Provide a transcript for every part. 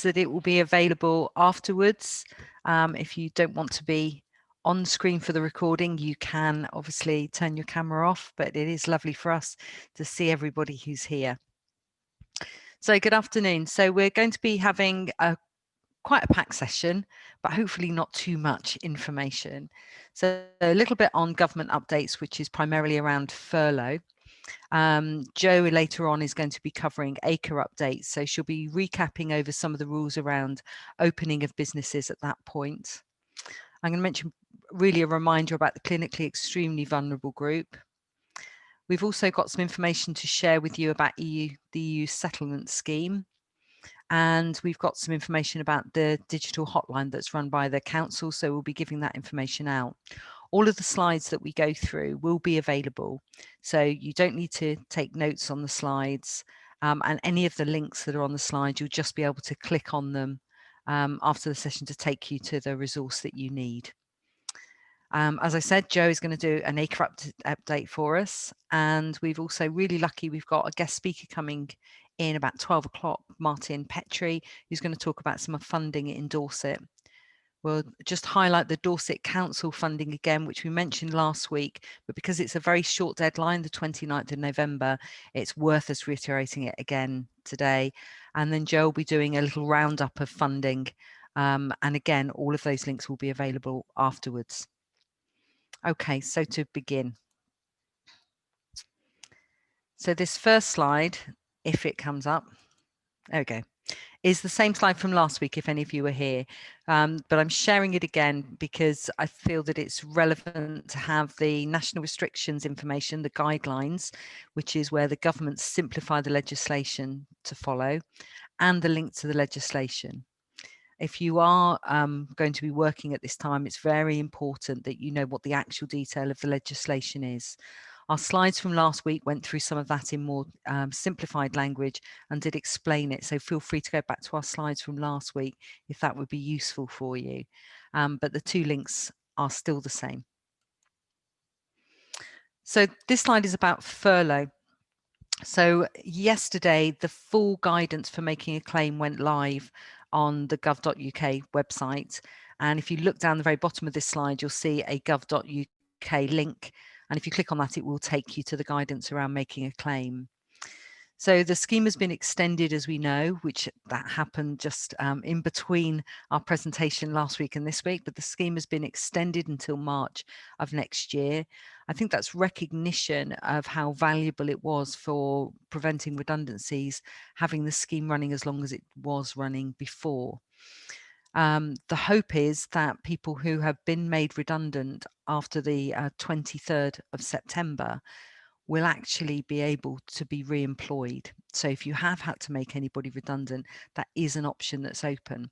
that it will be available afterwards. If you don't want to be on screen for the recording, you can obviously turn your camera off, but it is lovely for us to see everybody who's here. So good afternoon. So we're going to be having quite a packed session, but hopefully not too much information. So a little bit on government updates, which is primarily around furlough. Jo later on is going to be covering ACRE updates, so she'll be recapping over some of the rules around opening of businesses at that point. I'm going to mention really a reminder about the clinically extremely vulnerable group. We've also got some information to share with you about the EU settlement scheme, and we've got some information about the digital hotline that's run by the council, so we'll be giving that information out. All of the slides that we go through will be available, so you don't need to take notes on the slides, and any of the links that are on the slide, you'll just be able to click on them after the session to take you to the resource that you need. As I said, Jo is going to do an ACRE update for us, and we've also really lucky, we've got a guest speaker coming in about 12 o'clock, Martin Petrie, who's going to talk about some funding in Dorset. We'll just highlight the Dorset Council funding again, which we mentioned last week, but because it's a very short deadline, the 29th of November, it's worth us reiterating it again today. And then Jo will be doing a little roundup of funding. And again, all of those links will be available afterwards. Okay, so to begin. So this first slide, if it comes up, there we go, is the same slide from last week, if any of you were here, but I'm sharing it again because I feel that it's relevant to have the national restrictions information, the guidelines, which is where the government simplify the legislation to follow, and the link to the legislation. If you are going to be working at this time, it's very important that you know what the actual detail of the legislation is. Our slides from last week went through some of that in more simplified language and did explain it. So feel free to go back to our slides from last week if that would be useful for you. But the two links are still the same. So this slide is about furlough. So yesterday, the full guidance for making a claim went live on the gov.uk website. And if you look down the very bottom of this slide, you'll see a gov.uk link. And if you click on that, it will take you to the guidance around making a claim. So the scheme has been extended, as we know, which that happened just in between our presentation last week and this week, but the scheme has been extended until March of next year. I think that's recognition of how valuable it was for preventing redundancies, having the scheme running as long as it was running before. The hope is that people who have been made redundant after the 23rd of September will actually be able to be re-employed. So if you have had to make anybody redundant, that is an option that's open.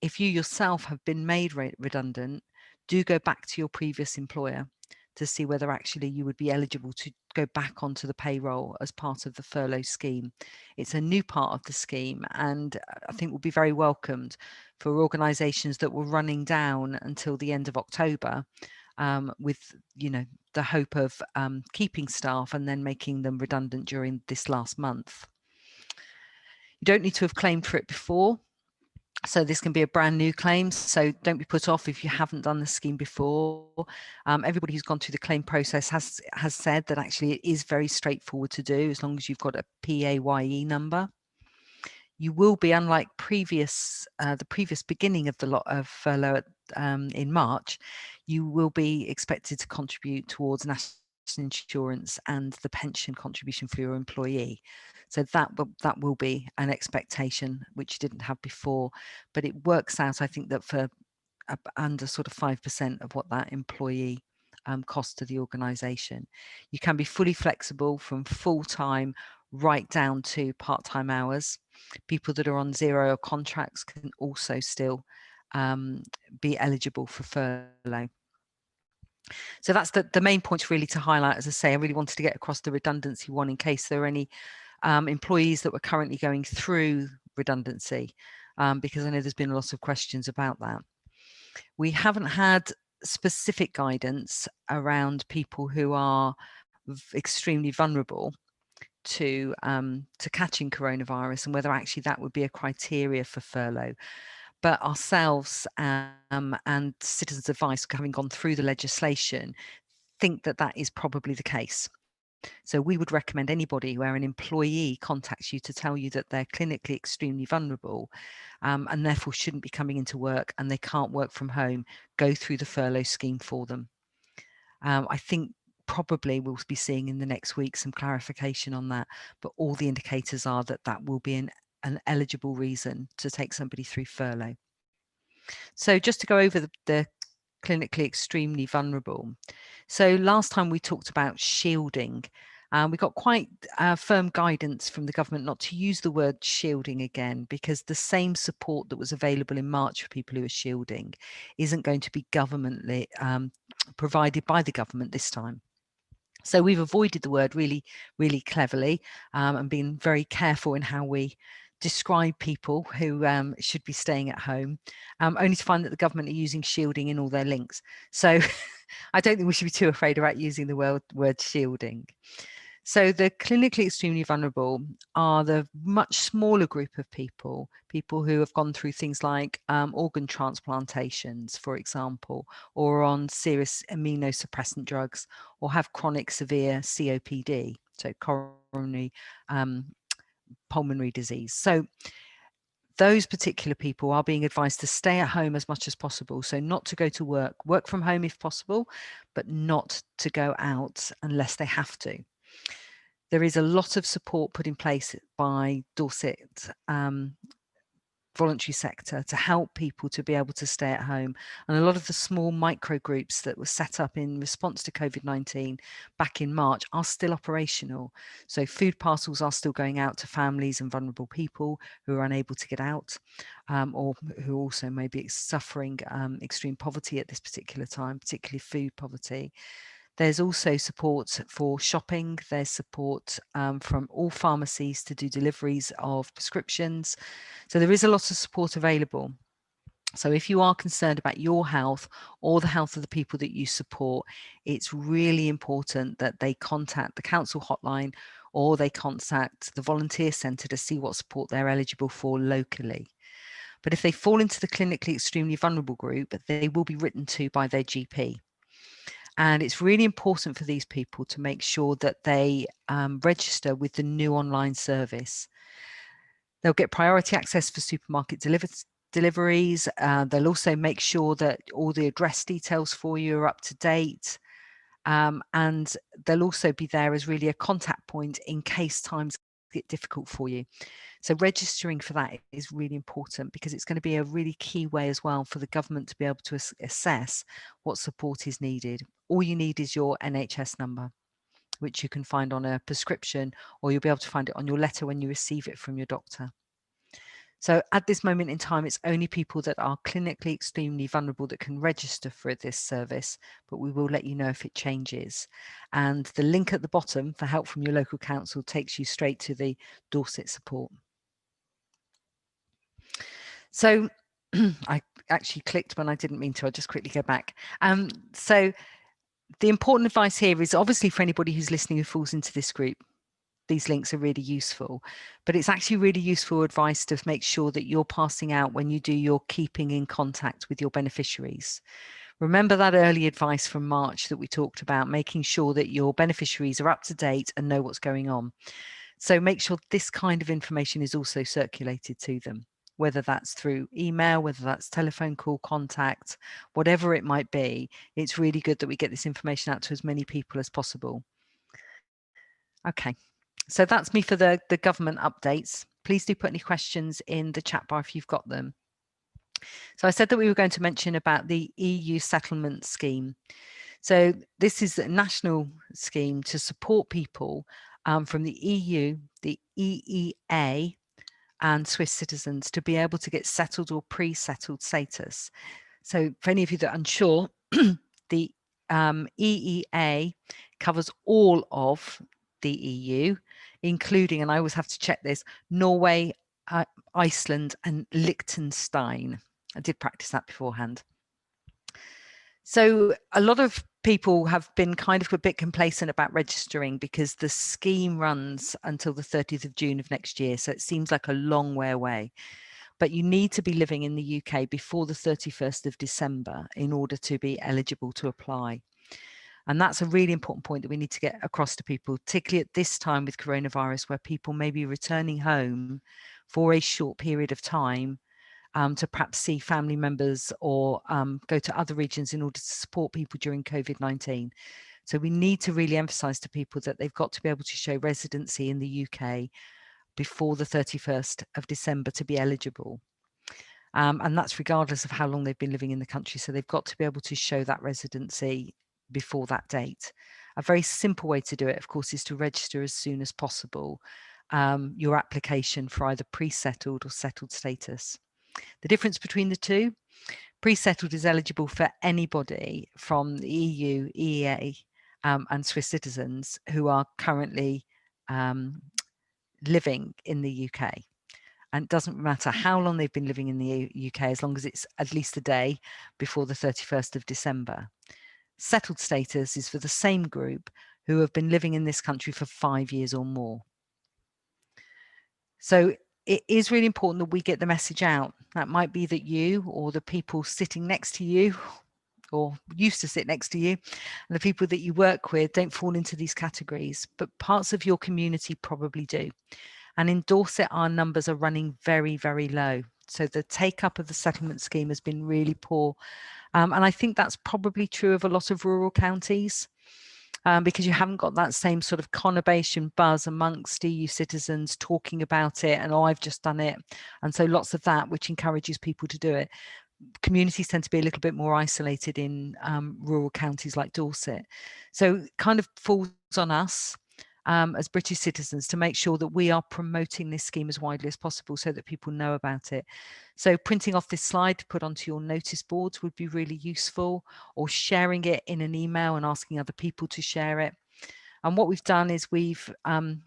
If you yourself have been made redundant, do go back to your previous employer to see whether actually you would be eligible to go back onto the payroll as part of the furlough scheme. It's a new part of the scheme, and I think will be very welcomed for organisations that were running down until the end of October, with the hope of keeping staff and then making them redundant during this last month. You don't need to have claimed for it before. So this can be a brand new claim, so don't be put off if you haven't done the scheme before. Everybody who's gone through the claim process has said that actually it is very straightforward to do as long as you've got a PAYE number. You will be, unlike the previous beginning of the lot of furlough in March, you will be expected to contribute towards national insurance and the pension contribution for your employee. So that will be an expectation which you didn't have before, but it works out, I think, that for under sort of 5% of what that employee costs to the organisation. You can be fully flexible from full-time right down to part-time hours. People that are on zero contracts can also still be eligible for furlough. So that's the main points really to highlight. As I say, I really wanted to get across the redundancy one in case there are any employees that were currently going through redundancy, because I know there's been a lot of questions about that. We haven't had specific guidance around people who are extremely vulnerable to catching coronavirus and whether actually that would be a criteria for furlough. But ourselves and Citizens Advice, having gone through the legislation, think that that is probably the case. So we would recommend anybody where an employee contacts you to tell you that they're clinically extremely vulnerable and therefore shouldn't be coming into work and they can't work from home, go through the furlough scheme for them. I think probably we'll be seeing in the next week some clarification on that, but all the indicators are that that will be an eligible reason to take somebody through furlough. So just to go over the clinically extremely vulnerable. So last time we talked about shielding. We got quite firm guidance from the government not to use the word shielding again, because the same support that was available in March for people who are shielding isn't going to be governmentally provided by the government this time. So we've avoided the word really, really cleverly and been very careful in how we describe people who should be staying at home, only to find that the government are using shielding in all their links. So I don't think we should be too afraid about using the word shielding. So the clinically extremely vulnerable are the much smaller group of people who have gone through things like organ transplantations, for example, or on serious immunosuppressant drugs, or have chronic severe COPD, so coronary pulmonary disease. So those particular people are being advised to stay at home as much as possible. So not to go to work from home if possible, but not to go out unless they have to. There is a lot of support put in place by Dorset voluntary sector to help people to be able to stay at home. And a lot of the small micro groups that were set up in response to COVID-19 back in March are still operational. So food parcels are still going out to families and vulnerable people who are unable to get out or who also may be suffering extreme poverty at this particular time, particularly food poverty. There's also support for shopping. There's support from all pharmacies to do deliveries of prescriptions. So there is a lot of support available. So if you are concerned about your health or the health of the people that you support, it's really important that they contact the council hotline or they contact the volunteer centre to see what support they're eligible for locally. But if they fall into the clinically extremely vulnerable group, they will be written to by their GP. And it's really important for these people to make sure that they register with the new online service. They'll get priority access for supermarket deliveries. They'll also make sure that all the address details for you are up to date. And they'll also be there as really a contact point in case times get difficult for you. So registering for that is really important because it's going to be a really key way as well for the government to be able to assess what support is needed. All you need is your NHS number, which you can find on a prescription, or you'll be able to find it on your letter when you receive it from your doctor. So at this moment in time, it's only people that are clinically extremely vulnerable that can register for this service, but we will let you know if it changes. And the link at the bottom for help from your local council takes you straight to the Dorset support. So I actually clicked when I didn't mean to. I'll just quickly go back. So the important advice here is obviously for anybody who's listening who falls into this group, these links are really useful, but it's actually really useful advice to make sure that you're passing out when you do your keeping in contact with your beneficiaries. Remember that early advice from March that we talked about, making sure that your beneficiaries are up to date and know what's going on. So make sure this kind of information is also circulated to them, whether that's through email, whether that's telephone call, contact, whatever it might be. It's really good that we get this information out to as many people as possible. Okay, so that's me for the government updates. Please do put any questions in the chat bar if you've got them. So I said that we were going to mention about the EU settlement scheme. So this is a national scheme to support people from the EU, the EEA, and Swiss citizens to be able to get settled or pre-settled status. So for any of you that are unsure, the EEA covers all of the EU, including, and I always have to check this, Norway, Iceland and Liechtenstein. I did practice that beforehand. So a lot of people have been kind of a bit complacent about registering because the scheme runs until the 30th of June of next year. So it seems like a long way away. But you need to be living in the UK before the 31st of December in order to be eligible to apply. And that's a really important point that we need to get across to people, particularly at this time with coronavirus, where people may be returning home for a short period of time to perhaps see family members or go to other regions in order to support people during COVID-19. So we need to really emphasise to people that they've got to be able to show residency in the UK before the 31st of December to be eligible. And that's regardless of how long they've been living in the country. So they've got to be able to show that residency before that date. A very simple way to do it, of course, is to register as soon as possible your application for either pre-settled or settled status. The difference between the two, pre-settled is eligible for anybody from the EU, EEA and Swiss citizens who are currently living in the UK. And it doesn't matter how long they've been living in the UK, as long as it's at least a day before the 31st of December. Settled status is for the same group who have been living in this country for 5 years or more. So it is really important that we get the message out. That might be that you or the people sitting next to you or used to sit next to you and the people that you work with don't fall into these categories, but parts of your community probably do. And in Dorset, our numbers are running very, very low. So the take up of the settlement scheme has been really poor. And I think that's probably true of a lot of rural counties. Because you haven't got that same sort of conurbation buzz amongst EU citizens talking about it and, oh, I've just done it. And so lots of that, which encourages people to do it. Communities tend to be a little bit more isolated in rural counties like Dorset. So it kind of falls on us as British citizens to make sure that we are promoting this scheme as widely as possible so that people know about it. So printing off this slide to put onto your notice boards would be really useful, or sharing it in an email and asking other people to share it. And what we've done is we've in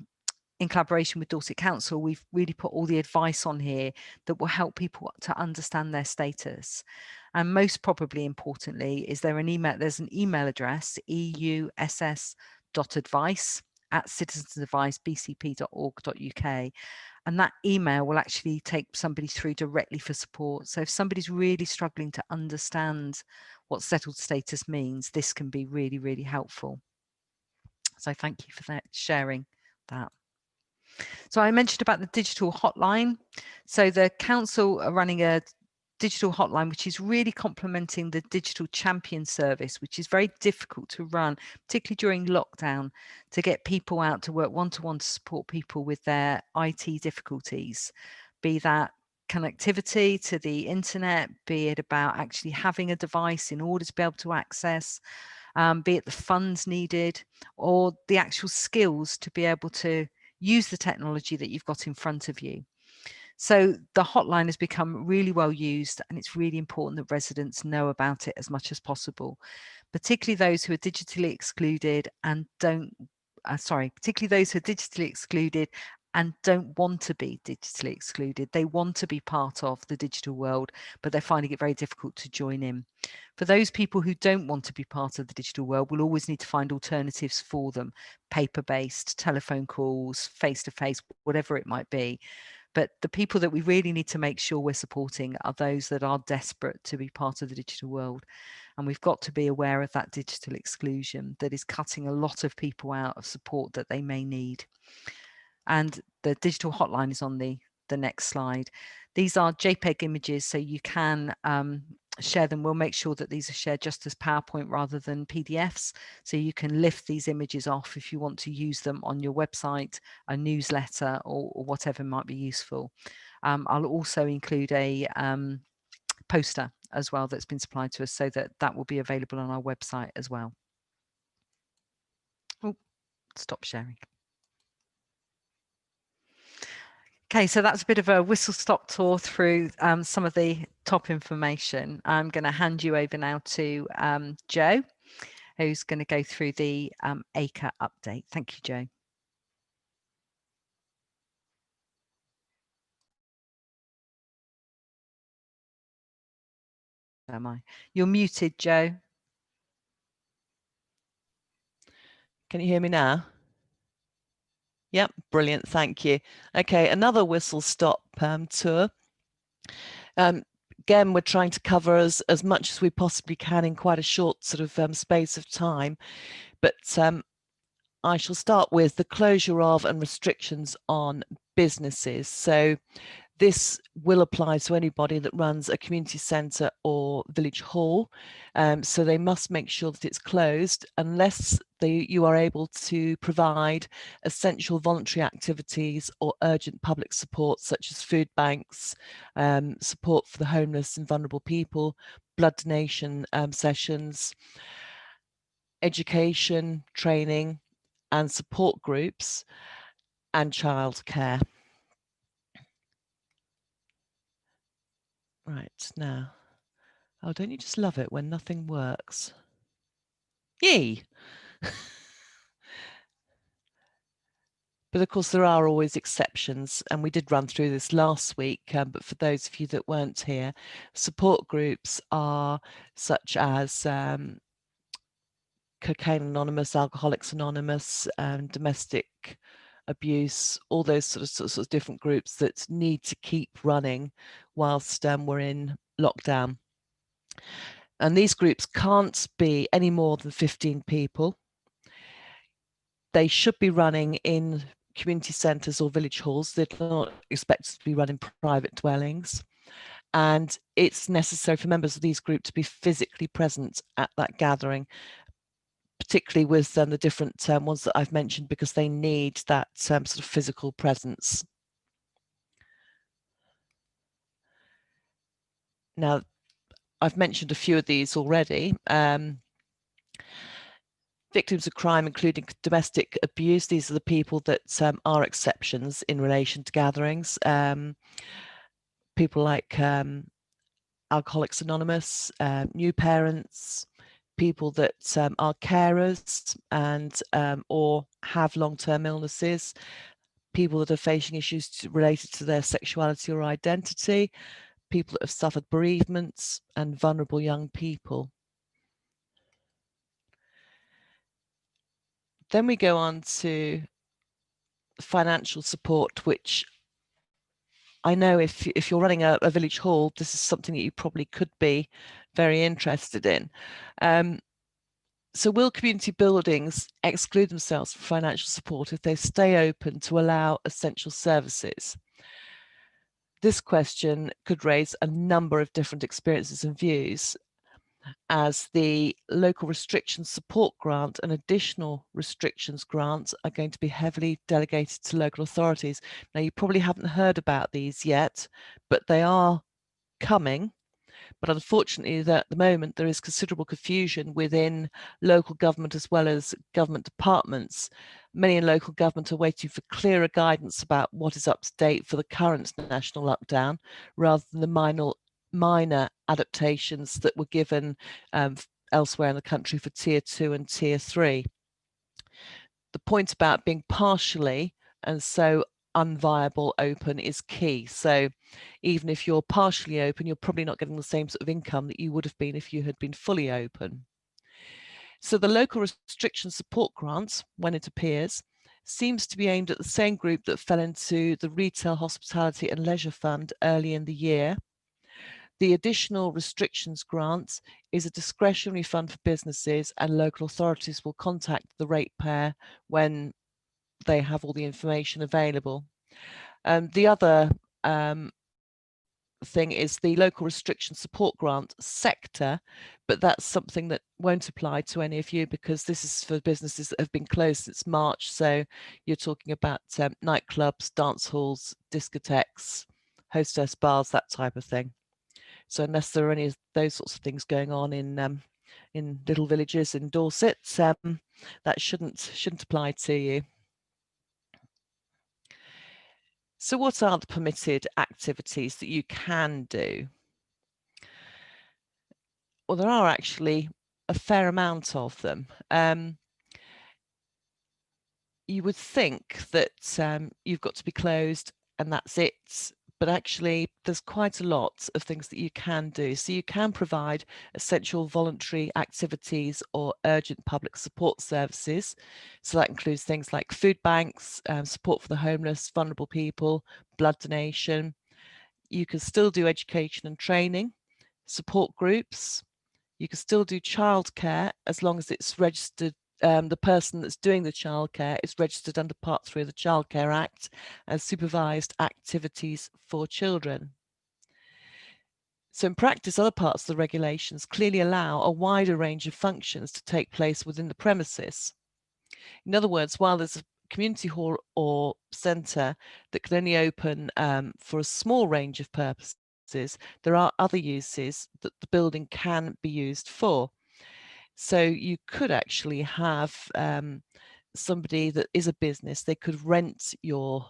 collaboration with Dorset Council, we've really put all the advice on here that will help people to understand their status. And most probably importantly, is there an email, there's an email address, euss.advice@citizensadvicebcp.org.uk. And that email will actually take somebody through directly for support. So if somebody's really struggling to understand what settled status means, this can be really, really helpful. So thank you for that, sharing that. So I mentioned about the digital hotline. So the council are running a digital hotline, which is really complementing the digital champion service, which is very difficult to run, particularly during lockdown, to get people out to work one-to-one to support people with their IT difficulties, be that connectivity to the internet, be it about actually having a device in order to be able to access, be it the funds needed or the actual skills to be able to use the technology that you've got in front of you. So the hotline has become really well used, and it's really important that residents know about it as much as possible, particularly those who are digitally excluded and particularly those who are digitally excluded and don't want to be digitally excluded. They want to be part of the digital world, but they're finding it very difficult to join in. For those people who don't want to be part of the digital world, we'll always need to find alternatives for them, paper-based, telephone calls, face-to-face, whatever it might be. But the people that we really need to make sure we're supporting are those that are desperate to be part of the digital world. And we've got to be aware of that digital exclusion that is cutting a lot of people out of support that they may need. And the digital hotline is on the next slide. These are JPEG images, so you can share them. We'll make sure that these are shared just as PowerPoint rather than PDFs. So you can lift these images off if you want to use them on your website, a newsletter, or whatever might be useful. I'll also include a poster as well that's been supplied to us, so that will be available on our website as well. Oh, stop sharing. Okay, so that's a bit of a whistle-stop tour through some of the top information. I'm going to hand you over now to Joe, who's going to go through the ACRE update. Thank you, Joe. Am I? You're muted, Joe. Can you hear me now? Yep, brilliant, thank you. Okay, another whistle-stop tour. Again, we're trying to cover as much as we possibly can in quite a short sort of space of time, but I shall start with the closure of and restrictions on businesses. So this will apply to anybody that runs a community centre or village hall. So they must make sure that it's closed unless you are able to provide essential voluntary activities or urgent public support, such as food banks, support for the homeless and vulnerable people, blood donation sessions, education, training, and support groups, and childcare. Right, now, oh, don't you just love it when nothing works? Yay! But of course, there are always exceptions, and we did run through this last week, but for those of you that weren't here, support groups are such as Cocaine Anonymous, Alcoholics Anonymous, domestic abuse, all those sorts of different groups that need to keep running whilst we're in lockdown. And these groups can't be any more than 15 people. They should be running in community centres or village halls. They're not expected to be run in private dwellings. And it's necessary for members of these groups to be physically present at that gathering, particularly with the different ones that I've mentioned, because they need that sort of physical presence. Now, I've mentioned a few of these already. Victims of crime, including domestic abuse, these are the people that are exceptions in relation to gatherings. People like Alcoholics Anonymous, new parents, people that are carers and or have long-term illnesses, people that are facing issues related to their sexuality or identity, people that have suffered bereavements, and vulnerable young people. Then we go on to financial support, which I know if you're running a village hall, this is something that you probably could be very interested in. So will community buildings exclude themselves from financial support if they stay open to allow essential services? This question could raise a number of different experiences and views, as the local restrictions support grant and additional restrictions grants are going to be heavily delegated to local authorities. Now, you probably haven't heard about these yet, but they are coming. But unfortunately, at the moment, there is considerable confusion within local government as well as government departments. Many in local government are waiting for clearer guidance about what is up to date for the current national lockdown, rather than the minor adaptations that were given elsewhere in the country for tier 2 and tier 3. The point about being partially and so unviable open is key. So even if you're partially open, you're probably not getting the same sort of income that you would have been if you had been fully open. So the local restriction support grant, when it appears, seems to be aimed at the same group that fell into the Retail, Hospitality and Leisure Fund early in the year. The additional restrictions grant is a discretionary fund for businesses, and local authorities will contact the ratepayer when they have all the information available. The other thing is the local restriction support grant sector, but that's something that won't apply to any of you because this is for businesses that have been closed since March. So you're talking about nightclubs, dance halls, discotheques, hostess bars, that type of thing. So unless there are any of those sorts of things going on in little villages in Dorset, that shouldn't apply to you. So what are the permitted activities that you can do? Well, there are actually a fair amount of them. You would think that you've got to be closed and that's it, but actually there's quite a lot of things that you can do. So you can provide essential voluntary activities or urgent public support services. So that includes things like food banks, support for the homeless, vulnerable people, blood donation. You can still do education and training, support groups. You can still do childcare as long as it's registered. The person that's doing the childcare is registered under Part 3 of the Childcare Act as supervised activities for children. So in practice, other parts of the regulations clearly allow a wider range of functions to take place within the premises. In other words, while there's a community hall or centre that can only open for a small range of purposes, there are other uses that the building can be used for. So you could actually have somebody that is a business, they could rent your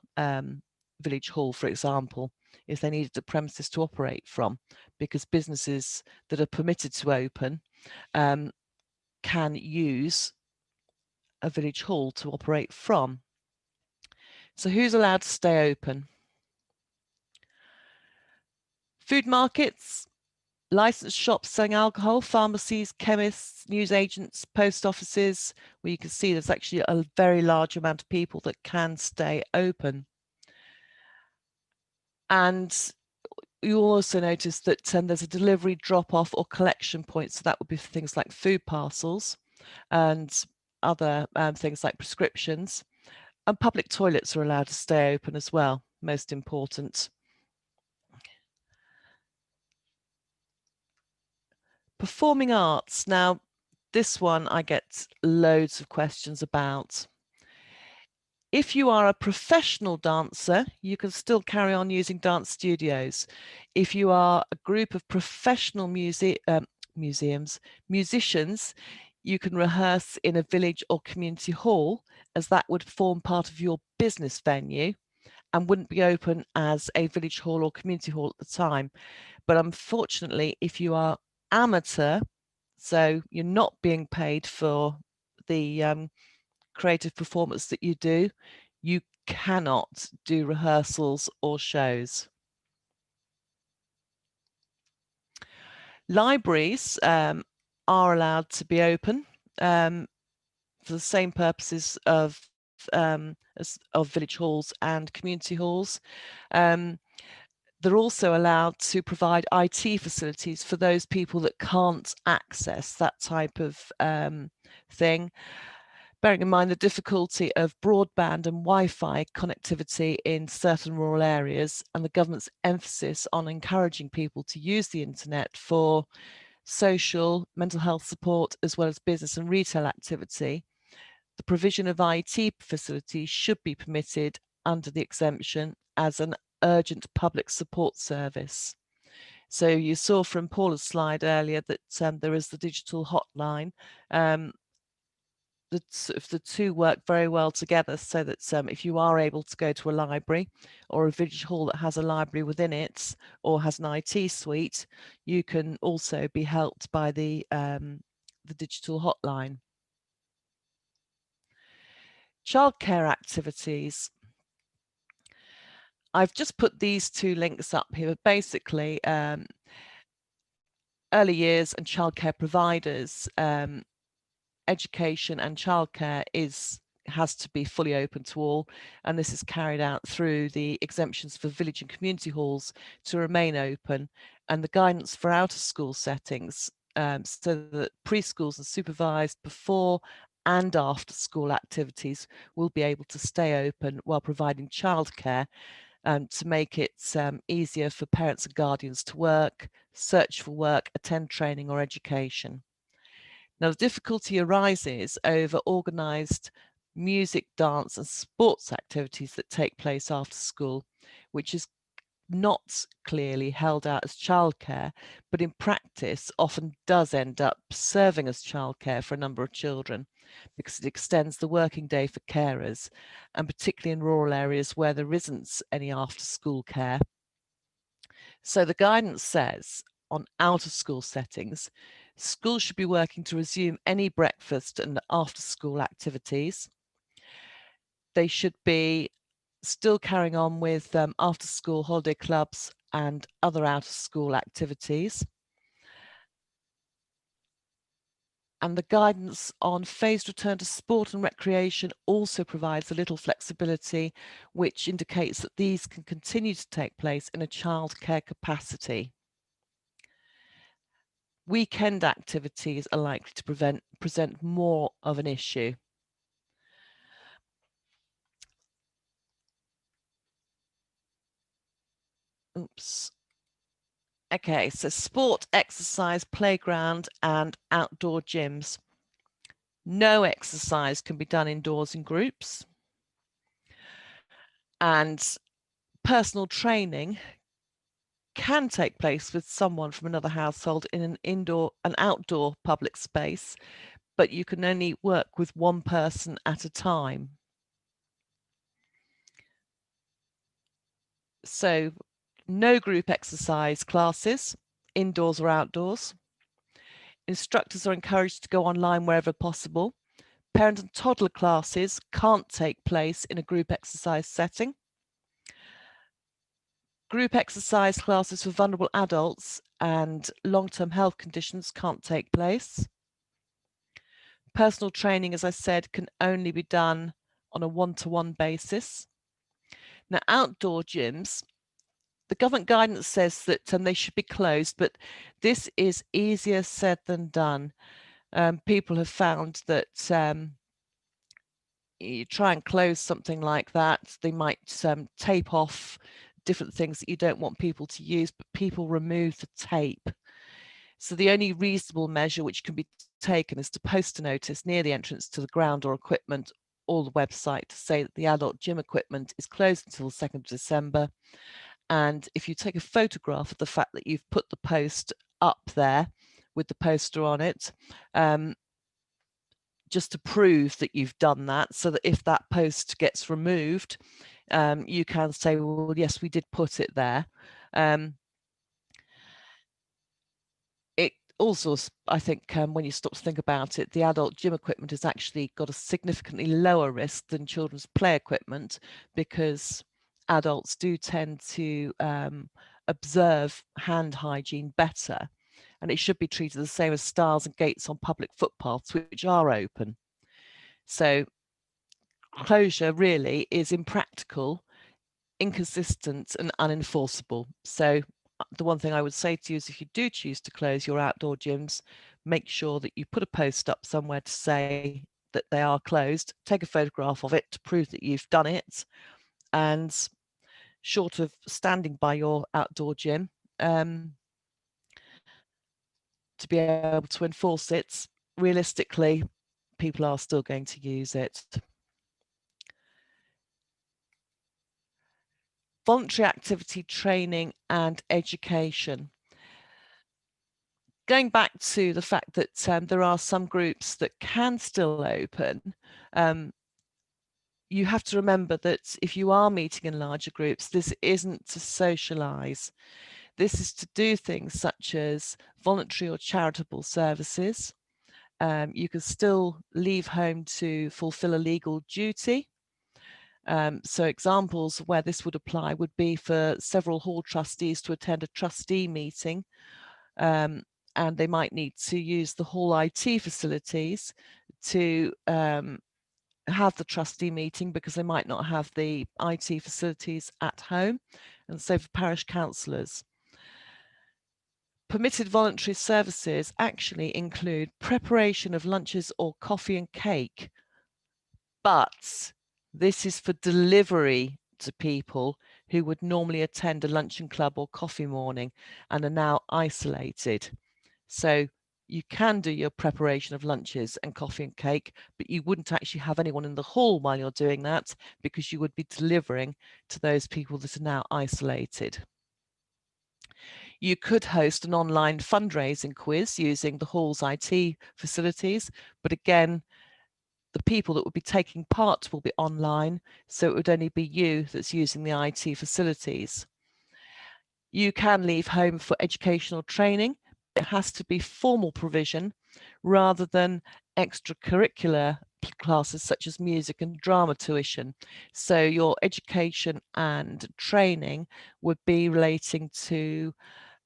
village hall, for example, if they needed the premises to operate from, because businesses that are permitted to open can use a village hall to operate from. So who's allowed to stay open? Food markets, licensed shops selling alcohol, pharmacies, chemists, newsagents, post offices, where you can see there's actually a very large amount of people that can stay open. And you'll also notice that there's a delivery, drop-off or collection point. So that would be for things like food parcels and other things like prescriptions. And public toilets are allowed to stay open as well, most important. Performing arts. Now, this one I get loads of questions about. If you are a professional dancer, you can still carry on using dance studios. If you are a group of professional musicians, you can rehearse in a village or community hall, as that would form part of your business venue and wouldn't be open as a village hall or community hall at the time. But unfortunately, if you are amateur, so you're not being paid for the creative performance that you do, you cannot do rehearsals or shows. Libraries are allowed to be open for the same purposes of village halls and community halls. They're also allowed to provide IT facilities for those people that can't access that type of thing. Bearing in mind the difficulty of broadband and Wi-Fi connectivity in certain rural areas and the government's emphasis on encouraging people to use the internet for social, mental health support, as well as business and retail activity, the provision of IT facilities should be permitted under the exemption as an urgent public support service. So you saw from Paula's slide earlier that there is the digital hotline. The two work very well together, so that if you are able to go to a library or a village hall that has a library within it or has an IT suite, you can also be helped by the digital hotline. Childcare activities. I've just put these two links up here. Basically, early years and childcare providers, education and childcare has to be fully open to all, and this is carried out through the exemptions for village and community halls to remain open, and the guidance for out of school settings, so that preschools and supervised before and after school activities will be able to stay open while providing childcare, to make it easier for parents and guardians to work, search for work, attend training or education. Now, the difficulty arises over organised music, dance and sports activities that take place after school, which is not clearly held out as childcare, but in practice often does end up serving as childcare for a number of children, because it extends the working day for carers, and particularly in rural areas where there isn't any after school care. So the guidance says on out of school settings, schools should be working to resume any breakfast and after school activities. They should be still carrying on with after school holiday clubs and other out of school activities. And the guidance on phased return to sport and recreation also provides a little flexibility, which indicates that these can continue to take place in a childcare capacity. Weekend activities are likely to present more of an issue. Oops. Okay, so sport, exercise, playground, and outdoor gyms. No exercise can be done indoors in groups. And personal training can take place with someone from another household in an outdoor public space, but you can only work with one person at a time. So no group exercise classes, indoors or outdoors. Instructors are encouraged to go online wherever possible. Parent and toddler classes can't take place in a group exercise setting. Group exercise classes for vulnerable adults and long-term health conditions can't take place. Personal training, as I said, can only be done on a one-to-one basis. Now, outdoor gyms, the government guidance says that they should be closed, but this is easier said than done. People have found that you try and close something like that, they might tape off different things that you don't want people to use, but people remove the tape. So the only reasonable measure which can be taken is to post a notice near the entrance to the ground or equipment or the website to say that the adult gym equipment is closed until the 2nd of December. And if you take a photograph of the fact that you've put the post up there with the poster on it, just to prove that you've done that, so that if that post gets removed, you can say, well, yes, we did put it there. It also, I think, when you stop to think about it, the adult gym equipment has actually got a significantly lower risk than children's play equipment, because adults do tend to observe hand hygiene better, and it should be treated the same as stars and gates on public footpaths, which are open. So closure really is impractical, inconsistent, and unenforceable. So the one thing I would say to you is, if you do choose to close your outdoor gyms, make sure that you put a post up somewhere to say that they are closed, take a photograph of it to prove that you've done it, and short of standing by your outdoor gym, to be able to enforce it, realistically, people are still going to use it. Voluntary activity training and education. Going back to the fact that there are some groups that can still open, you have to remember that if you are meeting in larger groups, this isn't to socialise. This is to do things such as voluntary or charitable services. You can still leave home to fulfil a legal duty. So examples where this would apply would be for several hall trustees to attend a trustee meeting, and they might need to use the hall IT facilities to have the trustee meeting, because they might not have the IT facilities at home, and so for parish councillors. Permitted voluntary services actually include preparation of lunches or coffee and cake, but this is for delivery to people who would normally attend a luncheon club or coffee morning and are now isolated. So you can do your preparation of lunches and coffee and cake, but you wouldn't actually have anyone in the hall while you're doing that, because you would be delivering to those people that are now isolated. You could host an online fundraising quiz using the hall's IT facilities, but again, the people that would be taking part will be online, so it would only be you that's using the IT facilities. You can leave home for educational training. It has to be formal provision rather than extracurricular classes such as music and drama tuition. So your education and training would be relating to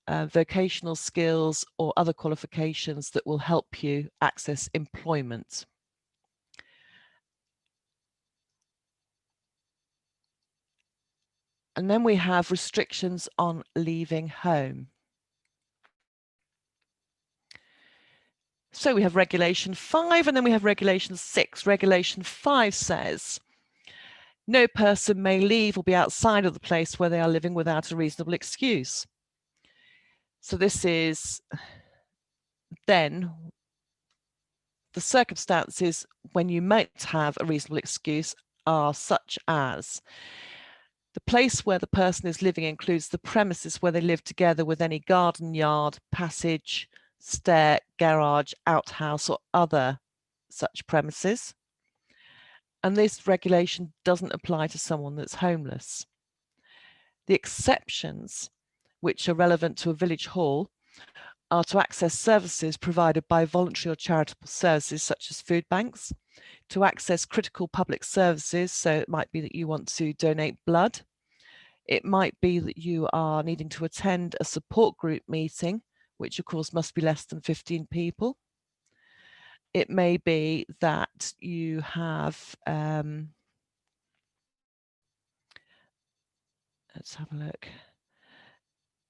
vocational skills or other qualifications that will help you access employment. And then we have restrictions on leaving home. So we have Regulation 5 and then we have Regulation 6. Regulation 5 says, no person may leave or be outside of the place where they are living without a reasonable excuse. So this is then the circumstances when you might have a reasonable excuse are such as the place where the person is living includes the premises where they live together with any garden, yard, passage, stair, garage, outhouse, or other such premises. And this regulation doesn't apply to someone that's homeless. The exceptions, which are relevant to a village hall, are to access services provided by voluntary or charitable services such as food banks, to access critical public services, so it might be that you want to donate blood, it might be that you are needing to attend a support group meeting, which of course must be less than 15 people. It may be that you have, let's have a look.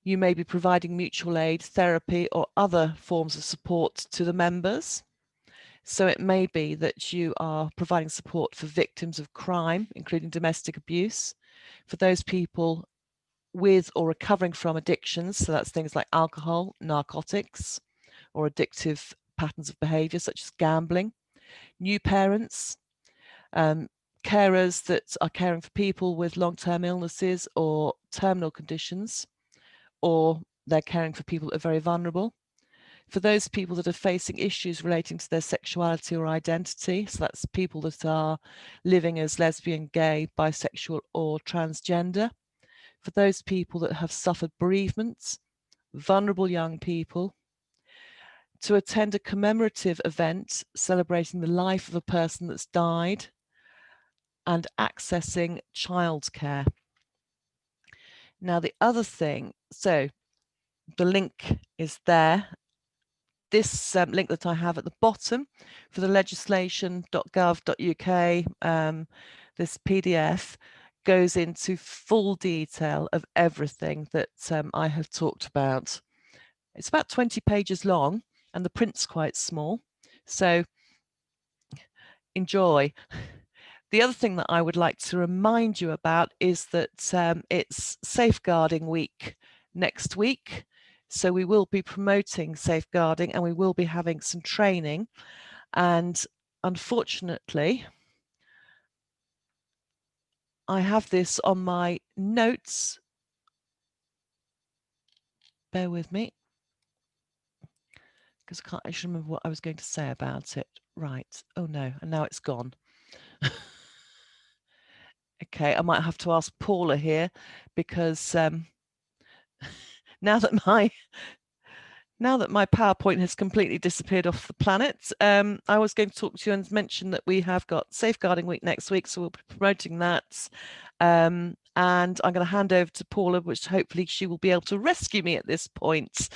You may be providing mutual aid, therapy, or other forms of support to the members. So it may be that you are providing support for victims of crime, including domestic abuse, for those people with or recovering from addictions. So that's things like alcohol, narcotics, or addictive patterns of behavior such as gambling. New parents, carers that are caring for people with long-term illnesses or terminal conditions, or they're caring for people that are very vulnerable. For those people that are facing issues relating to their sexuality or identity, so that's people that are living as lesbian, gay, bisexual, or transgender. For those people that have suffered bereavements, vulnerable young people, to attend a commemorative event celebrating the life of a person that's died, and accessing childcare. Now, the other thing, so the link is there. This link that I have at the bottom for the legislation.gov.uk, this PDF goes into full detail of everything that I have talked about. It's about 20 pages long and the print's quite small, so enjoy. The other thing that I would like to remind you about is that it's Safeguarding Week next week. So we will be promoting safeguarding and we will be having some training. And unfortunately, I have this on my notes. Bear with me, because I can't actually remember what I was going to say about it. Right. Oh no, and now it's gone. Okay, I might have to ask Paula here, because now that my PowerPoint has completely disappeared off the planet, I was going to talk to you and mention that we have got Safeguarding Week next week, so we'll be promoting that. And I'm going to hand over to Paula, which hopefully she will be able to rescue me at this point.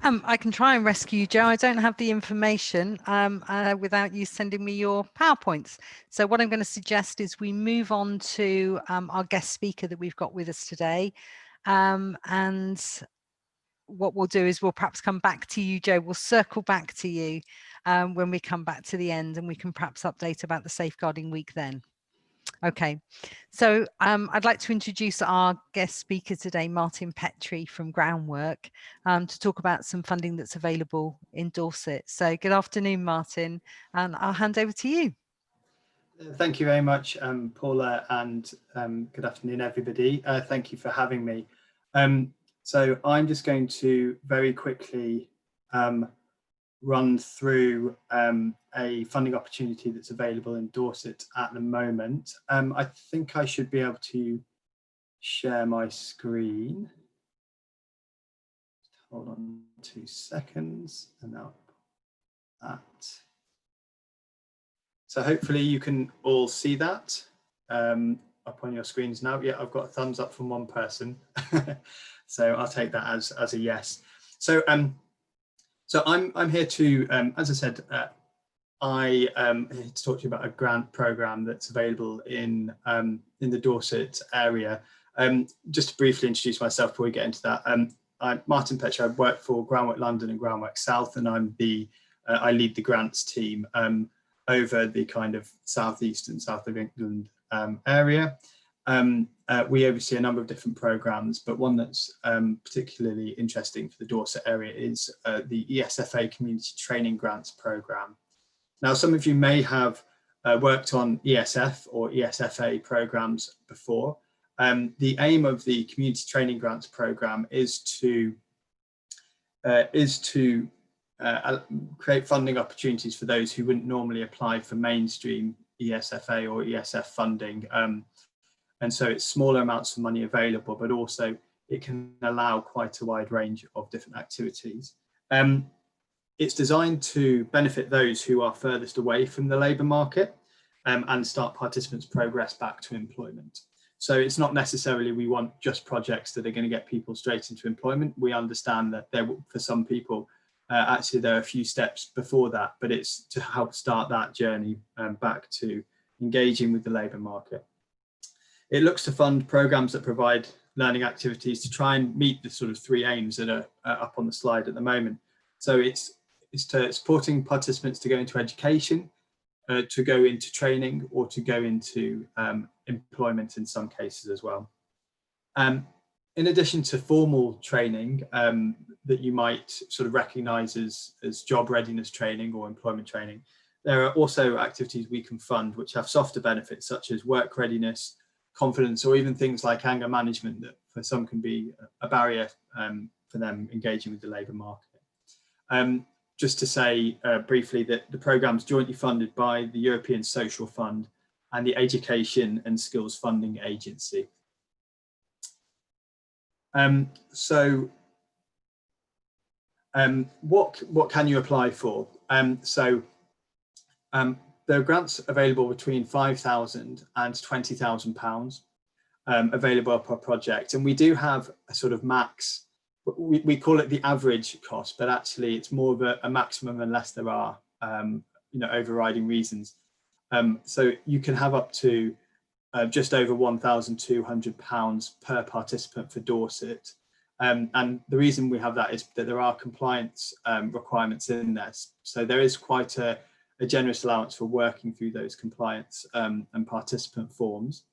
I can try and rescue you, Joe. I don't have the information without you sending me your PowerPoints. So what I'm going to suggest is we move on to our guest speaker that we've got with us today. And what we'll do is we'll perhaps come back to you, Joe. We'll circle back to you when we come back to the end, and we can perhaps update about the Safeguarding Week then. Okay, so I'd like to introduce our guest speaker today, Martin Petrie from GroundWorks, to talk about some funding that's available in Dorset. So good afternoon, Martin, and I'll hand over to you. Thank you very much, Paula, and good afternoon, everybody. Thank you for having me. So I'm just going to very quickly run through a funding opportunity that's available in Dorset at the moment. I think I should be able to share my screen. Hold on 2 seconds, and now that. So hopefully you can all see that up on your screens now. Yeah, I've got a thumbs up from one person. So I'll take that as a yes. So so I'm here to, as I said, I here to talk to you about a grant program that's available in the Dorset area. Just to briefly introduce myself before we get into that, I'm Martin Petcher. I work for GroundWorks London and GroundWorks South, and I'm the I lead the grants team over the kind of southeast and south of England area. We oversee a number of different programs, but one that's particularly interesting for the Dorset area is the ESFA Community Training Grants Program. Now, some of you may have worked on ESF or ESFA programs before. The aim of the Community Training Grants Program is to create funding opportunities for those who wouldn't normally apply for mainstream ESFA or ESF funding. And so it's smaller amounts of money available, but also it can allow quite a wide range of different activities. It's designed to benefit those who are furthest away from the labour market and start participants' progress back to employment. So it's not necessarily we want just projects that are going to get people straight into employment. We understand that there, for some people, actually there are a few steps before that, but it's to help start that journey back to engaging with the labour market. It looks to fund programmes that provide learning activities to try and meet the sort of three aims that are up on the slide at the moment. So it's supporting participants to go into education, to go into training, or to go into employment in some cases as well. In addition to formal training that you might sort of recognise as job readiness training or employment training, there are also activities we can fund which have softer benefits such as work readiness, confidence, or even things like anger management that for some can be a barrier for them engaging with the labour market. Just to say briefly that the programme is jointly funded by the European Social Fund and the Education and Skills Funding Agency. What can you apply for? There are grants available between £5,000 and £20,000 available per project, and we do have a sort of max. We call it the average cost, but actually it's more of a maximum unless there are overriding reasons. So you can have up to just over £1,200 per participant for Dorset. And the reason we have that is that there are compliance requirements in there. So there is quite a generous allowance for working through those compliance and participant forms.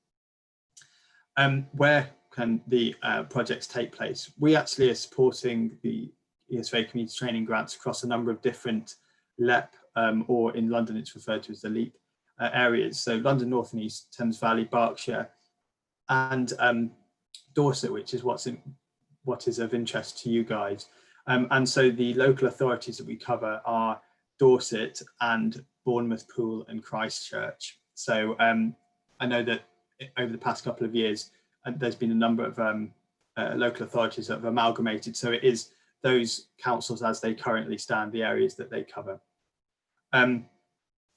Where can the projects take place? We actually are supporting the ESFA community training grants across a number of different LEP, or in London it's referred to as the LEAP areas. So London North and East, Thames Valley, Berkshire, and Dorset, which is what is of interest to you guys. And so the local authorities that we cover are Dorset and Bournemouth, Poole and Christchurch. So I know that over the past couple of years, there's been a number of local authorities that have amalgamated. So it is those councils as they currently stand, the areas that they cover.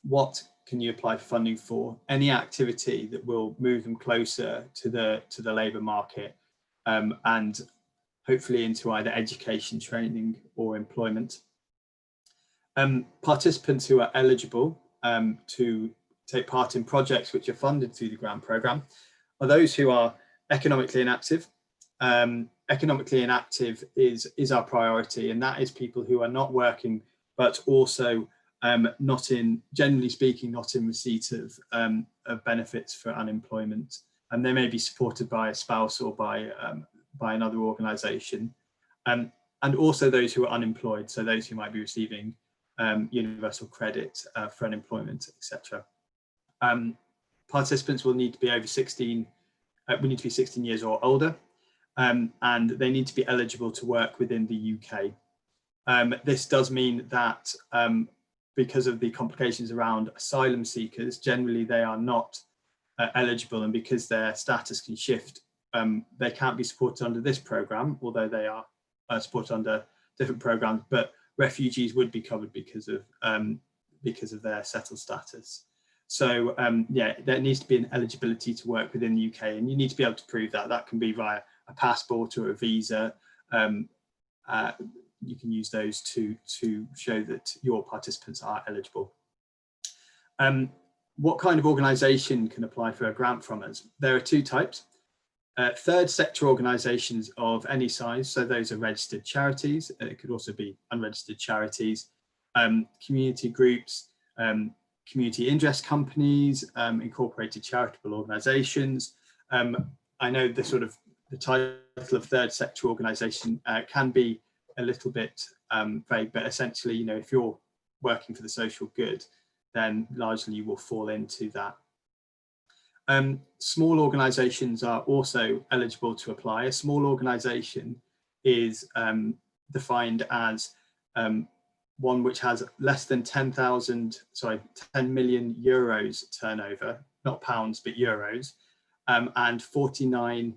What can you apply for funding for? Any activity that will move them closer to the labour market and hopefully into either education, training or employment. Participants who are eligible to take part in projects which are funded through the grant programme are those who are economically inactive. Economically inactive is our priority, and that is people who are not working, but also not in, generally speaking, not in receipt of benefits for unemployment, and they may be supported by a spouse or by another organisation, and also those who are unemployed, so those who might be receiving universal credit for unemployment, etc. Participants will need to be over 16. We need to be 16 years or older, and they need to be eligible to work within the UK. This does mean that because of the complications around asylum seekers, generally they are not eligible, and because their status can shift, they can't be supported under this programme, although they are supported under different programmes. But refugees would be covered because of their settled status. So yeah, there needs to be an eligibility to work within the UK, and you need to be able to prove that. That can be via a passport or a visa. You can use those to show that your participants are eligible. What kind of organisation can apply for a grant from us? There are two types. Third sector organisations of any size, so those are registered charities. It could also be unregistered charities, community groups, community interest companies, incorporated charitable organisations. I know the title of third sector organisation can be a little bit vague, but essentially, you know, if you're working for the social good, then largely you will fall into that. Small organisations are also eligible to apply. A small organisation is defined as one which has less than 10 million euros turnover, not pounds, but euros, and 49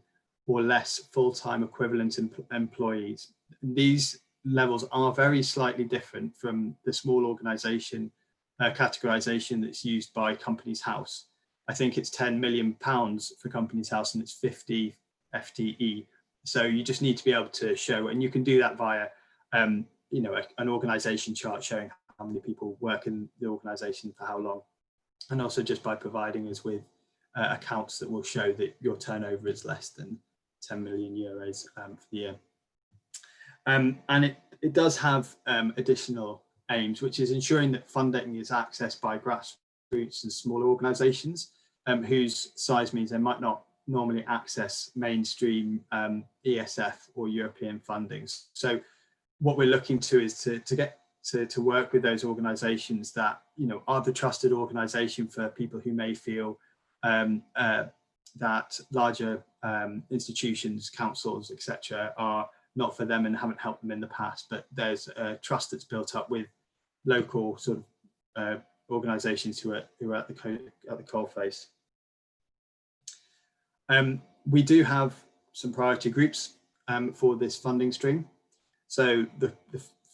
or less full-time equivalent employees. These levels are very slightly different from the small organisation categorisation that's used by Companies House. I think it's £10 million for Companies House, and it's 50 FTE. So you just need to be able to show, and you can do that via you know, an organisation chart showing how many people work in the organisation for how long, and also just by providing us with accounts that will show that your turnover is less than 10 million euros for the year. And it does have additional aims, which is ensuring that funding is accessed by grassroots and smaller organisations whose size means they might not normally access mainstream ESF or European fundings. So what we're looking to is to get to work with those organisations that, you know, are the trusted organisation for people who may feel that larger institutions, councils, etc., are not for them and haven't helped them in the past, but there's a trust that's built up with local sort of organisations who are at the coalface. We do have some priority groups for this funding stream. So the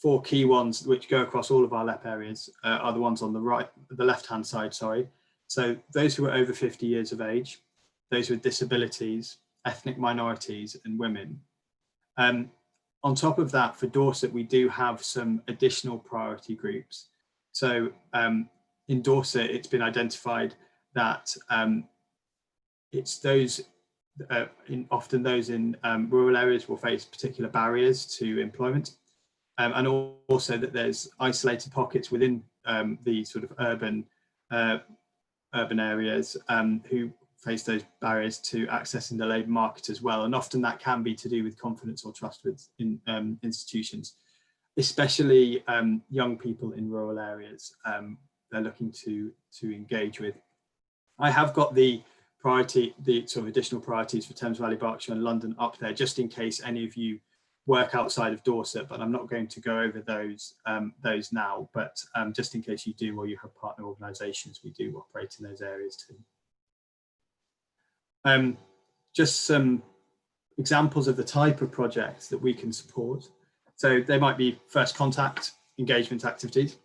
four key ones which go across all of our LEP areas are the ones on the left-hand side, sorry. So those who are over 50 years of age, those with disabilities, ethnic minorities, and women. On top of that, for Dorset, we do have some additional priority groups. So in Dorset, it's been identified that it's those, often those in rural areas will face particular barriers to employment. And also that there's isolated pockets within the sort of urban areas who face those barriers to accessing the labour market as well. And often that can be to do with confidence or trust with institutions, especially young people in rural areas they're looking to engage with. I have got the sort of additional priorities for Thames Valley, Berkshire and London up there, just in case any of you work outside of Dorset, but I'm not going to go over those now, but just in case you do, or you have partner organisations, we do operate in those areas too. Just some examples of the type of projects that we can support. So they might be first contact engagement activities.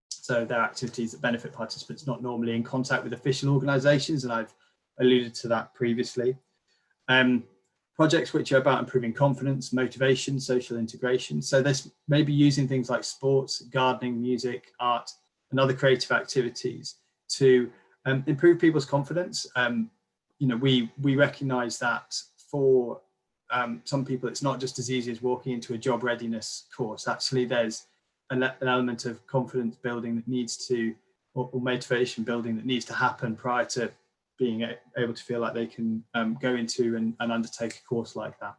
So they're activities that benefit participants not normally in contact with official organisations, and I've alluded to that previously. Projects which are about improving confidence, motivation, social integration. So this may be using things like sports, gardening, music, art, and other creative activities to improve people's confidence. You know, we recognise that for some people, it's not just as easy as walking into a job readiness course. Actually, there's an element of confidence building that needs to, or motivation building that needs to happen prior to being able to feel like they can go into and undertake a course like that.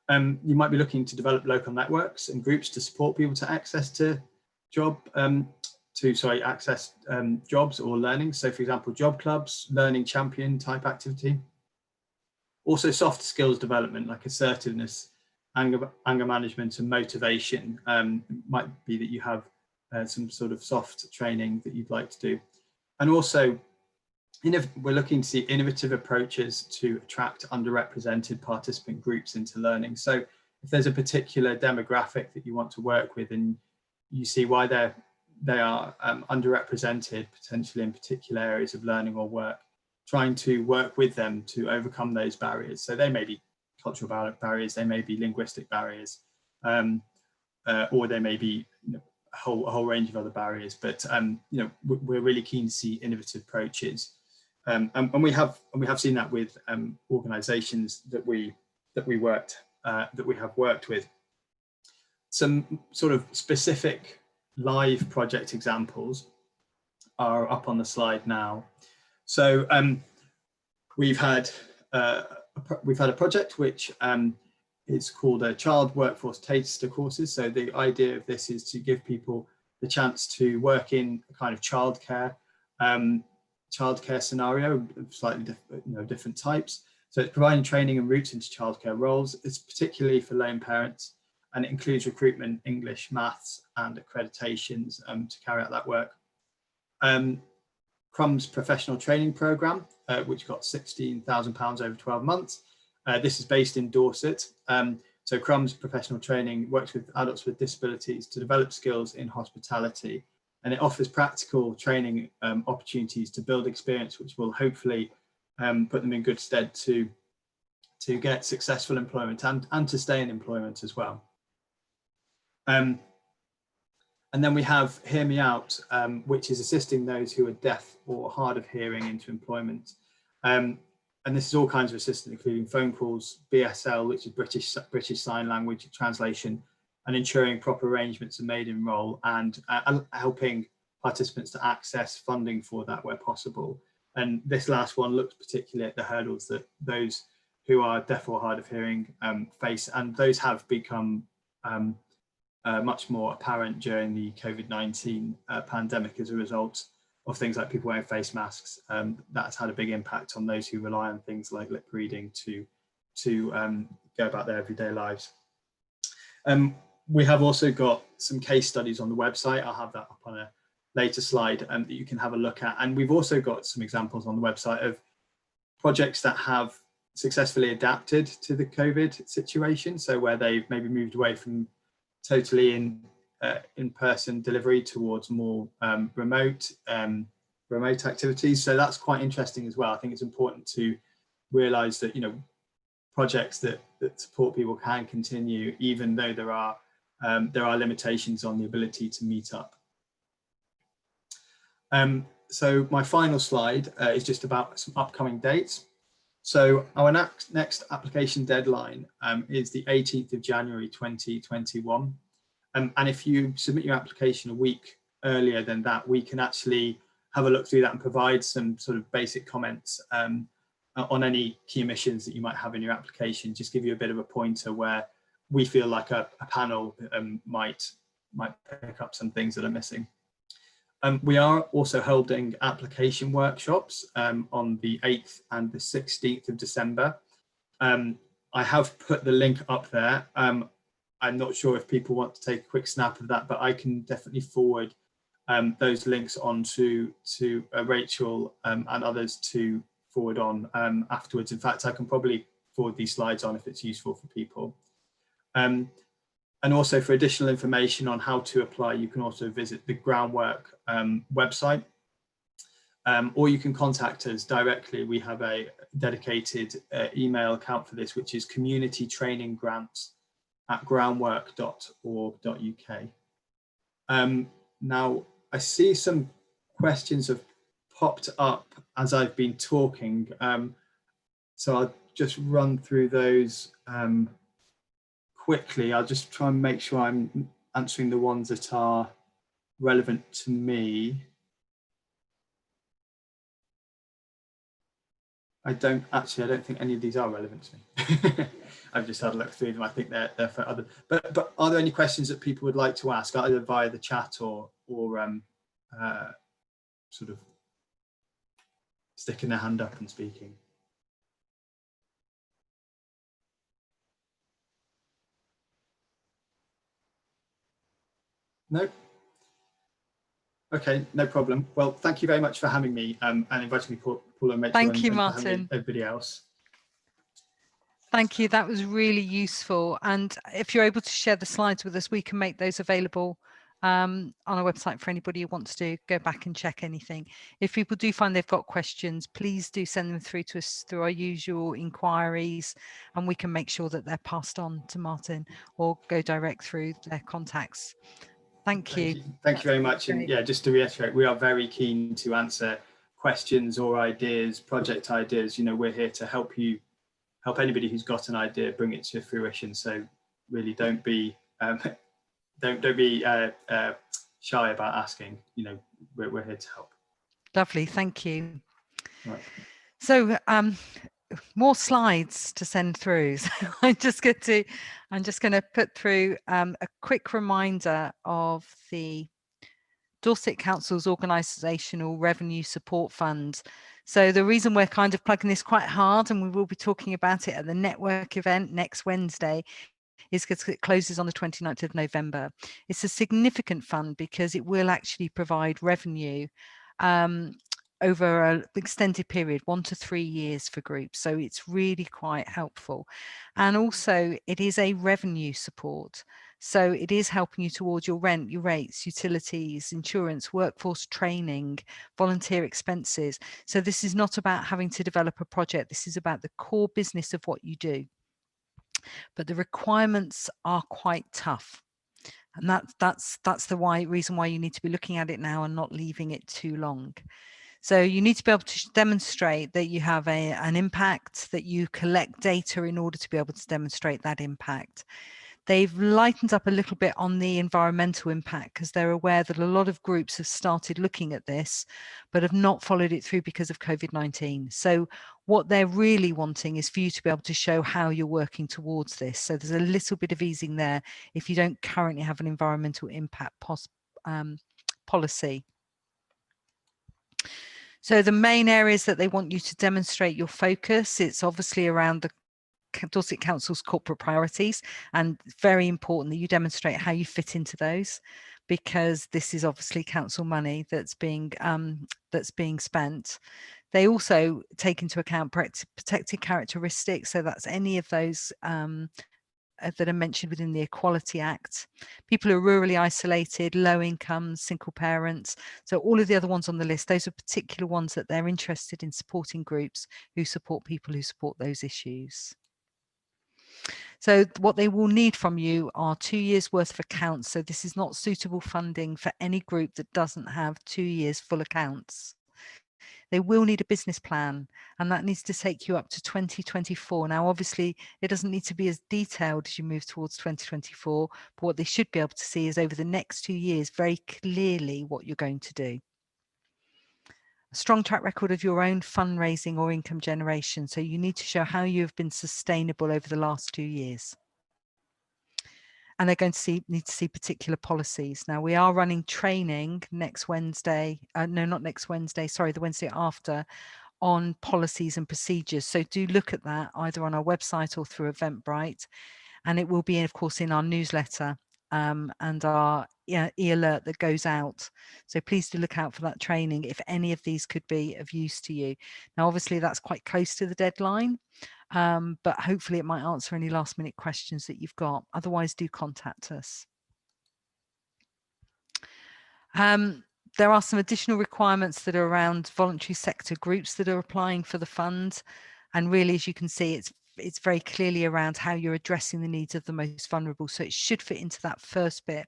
You might be looking to develop local networks and groups to support people to access to jobs or learning. So for example, job clubs, learning champion type activity. Also soft skills development like assertiveness, anger management and motivation. Might be that you have some sort of soft training that you'd like to do. And also we're looking to see innovative approaches to attract underrepresented participant groups into learning. So if there's a particular demographic that you want to work with and you see why they are underrepresented potentially in particular areas of learning or work, trying to work with them to overcome those barriers. So they may be cultural barriers, they may be linguistic barriers, or they may be a whole range of other barriers. But we're really keen to see innovative approaches, and we have seen that with organisations that we have worked with. Some sort of specific live project examples are up on the slide now. So we've had a project which is called a Child Workforce Taster Courses. So the idea of this is to give people the chance to work in a kind of childcare scenario of slightly different types. So it's providing training and routes into childcare roles. It's particularly for lone parents, and it includes recruitment, English, maths, and accreditations to carry out that work. Crumb's professional training programme, which got £16,000 over 12 months. This is based in Dorset. So Crumb's professional training works with adults with disabilities to develop skills in hospitality, and it offers practical training opportunities to build experience, which will hopefully put them in good stead to get successful employment and to stay in employment as well. And then we have Hear Me Out, which is assisting those who are deaf or hard of hearing into employment. And this is all kinds of assistance, including phone calls, BSL, which is British Sign Language translation, and ensuring proper arrangements are made in role, and helping participants to access funding for that where possible. And this last one looks particularly at the hurdles that those who are deaf or hard of hearing face, and those have become much more apparent during the COVID-19 pandemic as a result of things like people wearing face masks. That's had a big impact on those who rely on things like lip reading to go about their everyday lives. We have also got some case studies on the website. I'll have that up on a later slide that you can have a look at. And we've also got some examples on the website of projects that have successfully adapted to the COVID situation. So where they've maybe moved away from totally in-person delivery towards more remote activities. So that's quite interesting as well. I think it's important to realise that projects that support people can continue even though there are limitations on the ability to meet up. So my final slide is just about some upcoming dates. So our next application deadline is the 18th of January 2021. And if you submit your application a week earlier than that, we can actually have a look through that and provide some sort of basic comments on any key omissions that you might have in your application, just give you a bit of a pointer where we feel like a panel might pick up some things that are missing. We are also holding application workshops on the 8th and the 16th of December. I have put the link up there. I'm not sure if people want to take a quick snap of that, but I can definitely forward those links on to Rachel and others to forward on afterwards. In fact, I can probably forward these slides on if it's useful for people. And also for additional information on how to apply, you can also visit the GroundWorks website, or you can contact us directly. We have a dedicated email account for this, which is communitytraininggrants@groundwork.org.uk. Now, I see some questions have popped up as I've been talking, so I'll just run through those quickly. I'll just try and make sure I'm answering the ones that are relevant to me. I don't think any of these are relevant to me. I've just had a look through them. I think they're for other, but are there any questions that people would like to ask, either via the chat or sort of sticking their hand up and speaking? No? Okay, no problem. Well, thank you very much for having me and inviting me, Paula, and Rachel. Thank you, and Martin. everybody else. Thank you. That was really useful. And if you're able to share the slides with us, we can make those available on our website for anybody who wants to go back and check anything. If people do find they've got questions, please do send them through to us through our usual inquiries, and we can make sure that they're passed on to Martin or go direct through their contacts. Thank you. Thank you very much. And yeah, just to reiterate, we are very keen to answer questions or ideas, project ideas. You know, we're here to help anybody who's got an idea bring it to fruition. So really, don't be shy about asking. You know, we're here to help. Lovely, thank you. Right. So more slides to send through. So I'm just going to put through a quick reminder of the Dorset Council's Organisational Revenue Support Fund. So the reason we're kind of plugging this quite hard, and we will be talking about it at the network event next Wednesday, is because it closes on the 29th of November. It's a significant fund because it will actually provide revenue over an extended period, 1 to 3 years for groups. So it's really quite helpful. And also it is a revenue support. So it is helping you towards your rent, your rates, utilities, insurance, workforce training, volunteer expenses. So this is not about having to develop a project. This is about the core business of what you do. But the requirements are quite tough. And that's the reason why you need to be looking at it now and not leaving it too long. So you need to be able to demonstrate that you have an impact, that you collect data in order to be able to demonstrate that impact. They've lightened up a little bit on the environmental impact because they're aware that a lot of groups have started looking at this, but have not followed it through because of COVID-19. So what they're really wanting is for you to be able to show how you're working towards this. So there's a little bit of easing there if you don't currently have an environmental impact policy. So the main areas that they want you to demonstrate your focus, it's obviously around the Dorset Council's corporate priorities, and very important that you demonstrate how you fit into those, because this is obviously council money that's being spent. They also take into account protected characteristics, so that's any of those that are mentioned within the Equality Act. People who are rurally isolated, low incomes, single parents. So all of the other ones on the list, those are particular ones that they're interested in supporting groups who support people who support those issues. So what they will need from you are 2 years worth of accounts. So this is not suitable funding for any group that doesn't have 2 years full accounts. They will need a business plan, and that needs to take you up to 2024. Now, obviously, it doesn't need to be as detailed as you move towards 2024, but what they should be able to see is over the next 2 years, very clearly what you're going to do. A strong track record of your own fundraising or income generation. So you need to show how you have been sustainable over the last 2 years. And they're going to need to see particular policies. Now, we are running training next Wednesday, no, not next Wednesday, sorry, the Wednesday after, on policies and procedures. So do look at that either on our website or through Eventbrite. And it will be, of course, in our newsletter and our e-alert that goes out. So please do look out for that training if any of these could be of use to you. Now, obviously, that's quite close to the deadline. But hopefully it might answer any last minute questions that you've got. Otherwise, do contact us. There are some additional requirements that are around voluntary sector groups that are applying for the fund. And really, as you can see, it's very clearly around how you're addressing the needs of the most vulnerable. So it should fit into that first bit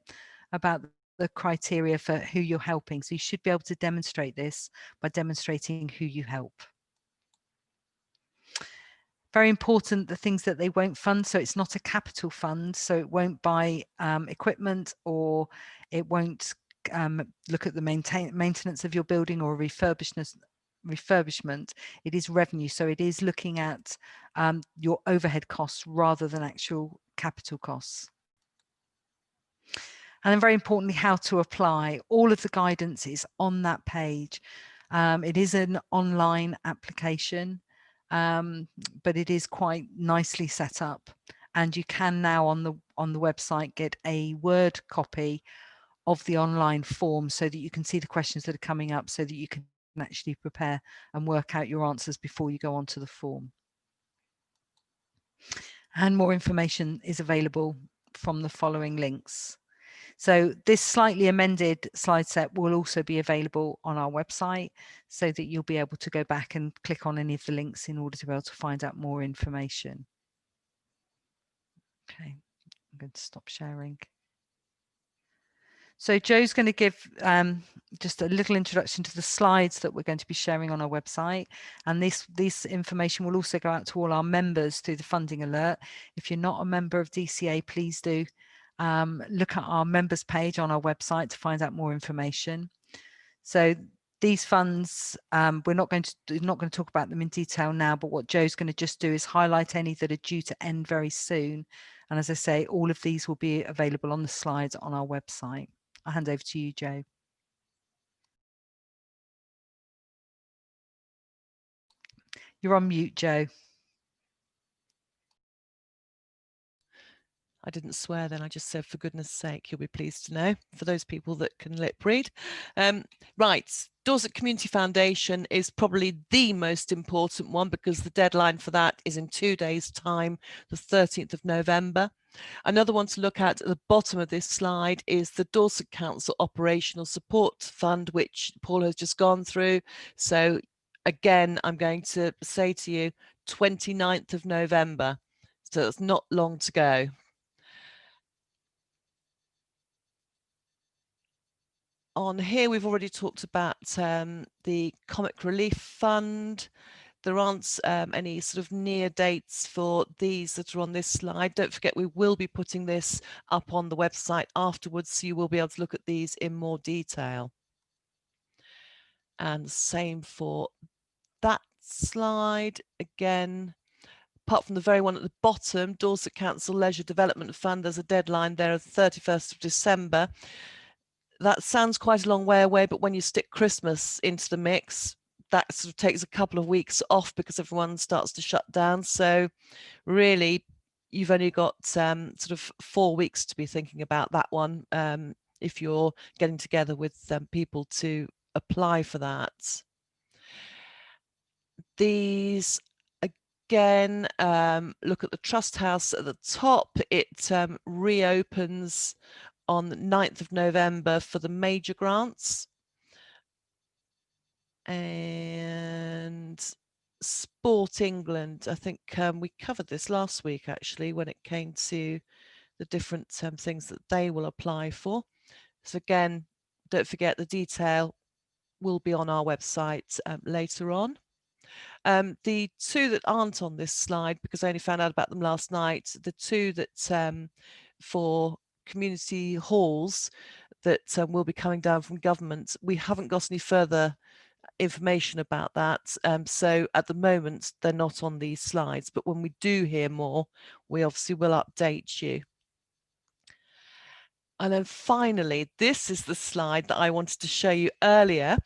about the criteria for who you're helping. So you should be able to demonstrate this by demonstrating who you help. Very important, the things that they won't fund. So it's not a capital fund. So it won't buy equipment, or it won't look at the maintenance of your building or refurbishment. It is revenue. So it is looking at your overhead costs rather than actual capital costs. And then very importantly, how to apply. All of the guidance is on that page. It is an online application. But it is quite nicely set up, and you can now on the website get a Word copy of the online form so that you can see the questions that are coming up, so that you can actually prepare and work out your answers before you go onto the form. And more information is available from the following links. So this slightly amended slide set will also be available on our website, so that you'll be able to go back and click on any of the links in order to be able to find out more information. Okay, I'm going to stop sharing. So Joe's going to give just a little introduction to the slides that we're going to be sharing on our website. And this information will also go out to all our members through the funding alert. If you're not a member of DCA, please do look at our members page on our website to find out more information. So these funds, we're not going to talk about them in detail now, but what Joe's going to just do is highlight any that are due to end very soon. And as I say, all of these will be available on the slides on our website. I'll hand over to you, Joe. You're on mute, Joe. I didn't swear then, I just said, for goodness sake, you'll be pleased to know, for those people that can lip read. Right, Dorset Community Foundation is probably the most important one, because the deadline for that is in 2 days' time, the 13th of November. Another one to look at the bottom of this slide is the Dorset Council Operational Support Fund, which Paul has just gone through. So again, I'm going to say to you, 29th of November. So it's not long to go. On here, we've already talked about the Comic Relief Fund. There aren't any sort of near dates for these that are on this slide. Don't forget, we will be putting this up on the website afterwards, so you will be able to look at these in more detail. And the same for that slide. Again, apart from the very one at the bottom, Dorset Council Leisure Development Fund, there's a deadline there of the 31st of December. That sounds quite a long way away, but when you stick Christmas into the mix, that sort of takes a couple of weeks off because everyone starts to shut down. So really, you've only got sort of 4 weeks to be thinking about that one if you're getting together with people to apply for that. These, again, look at the Trust House at the top. It reopens on the 9th of November for the major grants. And Sport England, I think we covered this last week actually when it came to the different things that they will apply for. So again, don't forget, the detail will be on our website later on. The two that aren't on this slide, because I only found out about them last night, the two that for community halls that will be coming down from government, we haven't got any further information about that. So at the moment, they're not on these slides, but when we do hear more, we obviously will update you. And then finally, this is the slide that I wanted to show you earlier.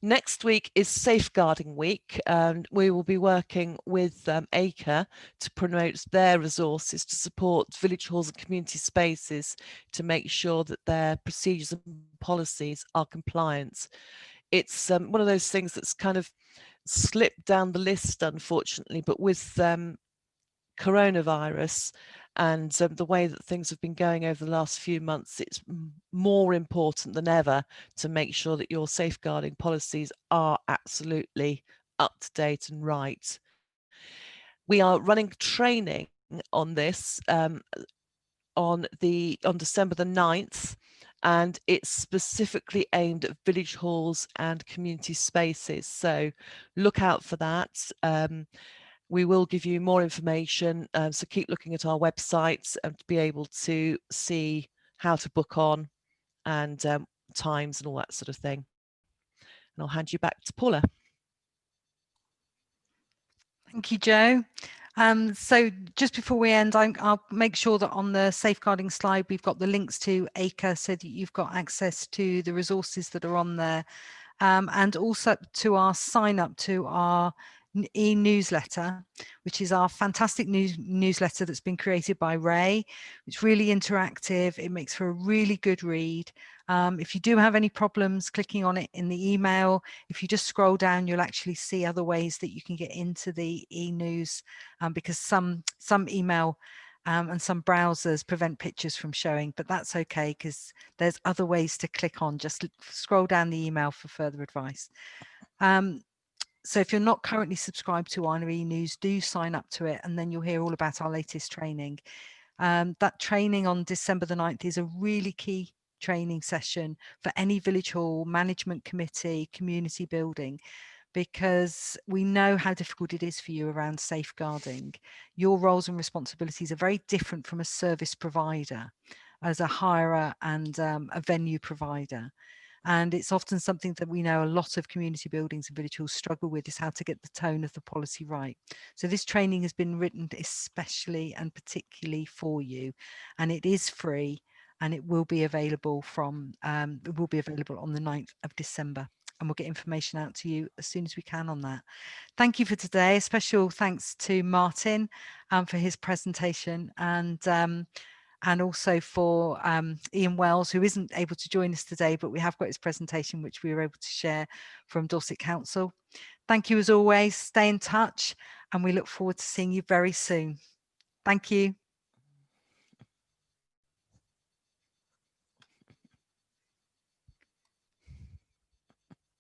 Next week is Safeguarding Week, and we will be working with ACRE to promote their resources to support village halls and community spaces to make sure that their procedures and policies are compliant. It's one of those things that's kind of slipped down the list, unfortunately, but with coronavirus and the way that things have been going over the last few months, it's more important than ever to make sure that your safeguarding policies are absolutely up to date and right. We are running training on this on December the 9th, and it's specifically aimed at village halls and community spaces. So look out for that. We will give you more information, so keep looking at our websites to be able to see how to book on and times and all that sort of thing. And I'll hand you back to Paula. Thank you, Joe. So just before we end, I'll make sure that on the safeguarding slide, we've got the links to ACRE so that you've got access to the resources that are on there, and also to our sign up to our e-newsletter, which is our fantastic newsletter that's been created by Ray. It's really interactive. It makes for a really good read. If you do have any problems clicking on it in the email, if you just scroll down, you'll actually see other ways that you can get into the e-news, because some email and some browsers prevent pictures from showing, but that's okay because there's other ways to click on. Just scroll down the email for further advice. So if you're not currently subscribed to our e-news, do sign up to it, and then you'll hear all about our latest training. That training on December the 9th is a really key training session for any village hall, management committee, community building, because we know how difficult it is for you around safeguarding. Your roles and responsibilities are very different from a service provider, as a hirer and a venue provider. And it's often something that we know a lot of community buildings and village halls struggle with, is how to get the tone of the policy right. So this training has been written especially and particularly for you, and it is free, and it will be available on the 9th of December. And we'll get information out to you as soon as we can on that. Thank you for today. A special thanks to Martin for his presentation, and also for Ian Wells, who isn't able to join us today, but we have got his presentation, which we were able to share from Dorset Council. Thank you as always. Stay in touch, and we look forward to seeing you very soon. Thank you.